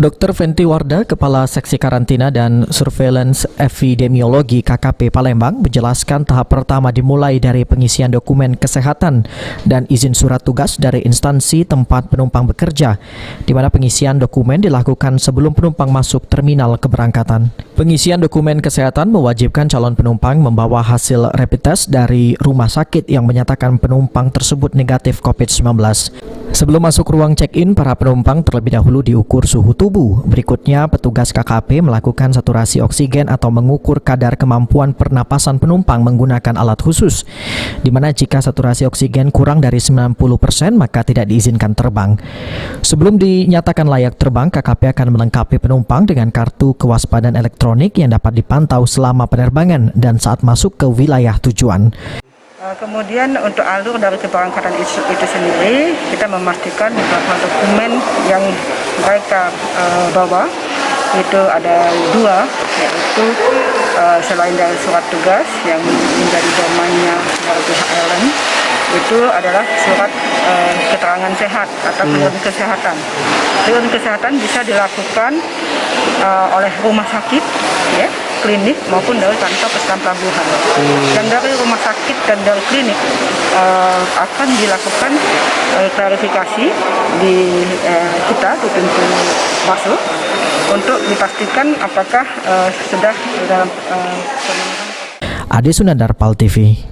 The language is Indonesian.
Dr. Fenty Wardah, Kepala Seksi Karantina dan Surveillance Epidemiologi KKP Palembang, menjelaskan tahap pertama dimulai dari pengisian dokumen kesehatan dan izin surat tugas dari instansi tempat penumpang bekerja, di mana pengisian dokumen dilakukan sebelum penumpang masuk terminal keberangkatan. Pengisian dokumen kesehatan mewajibkan calon penumpang membawa hasil rapid test dari rumah sakit yang menyatakan penumpang tersebut negatif COVID-19. Sebelum masuk ruang check-in, para penumpang terlebih dahulu diukur suhu tubuh. Berikutnya, petugas KKP melakukan saturasi oksigen atau mengukur kadar kemampuan pernapasan penumpang menggunakan alat khusus, di mana jika saturasi oksigen kurang dari 90%, maka tidak diizinkan terbang. Sebelum dinyatakan layak terbang, KKP akan melengkapi penumpang dengan kartu kewaspadaan elektronik yang dapat dipantau selama penerbangan dan saat masuk ke wilayah tujuan. Kemudian untuk alur dari keberangkatan itu sendiri, kita memastikan beberapa dokumen yang mereka bawa itu ada dua, yaitu selain dari surat tugas yang menjadi domainnya dari pihak airline, itu adalah surat keterangan sehat atau klinik kesehatan. Klinik kesehatan bisa dilakukan oleh rumah sakit, ya, klinik maupun dari kantor pesan pelabuhan. Dan dari rumah sakit dan dari klinik akan dilakukan klarifikasi di kita di pintu masuk untuk dipastikan apakah sudah dalam Ade Sunandar, PAL TV.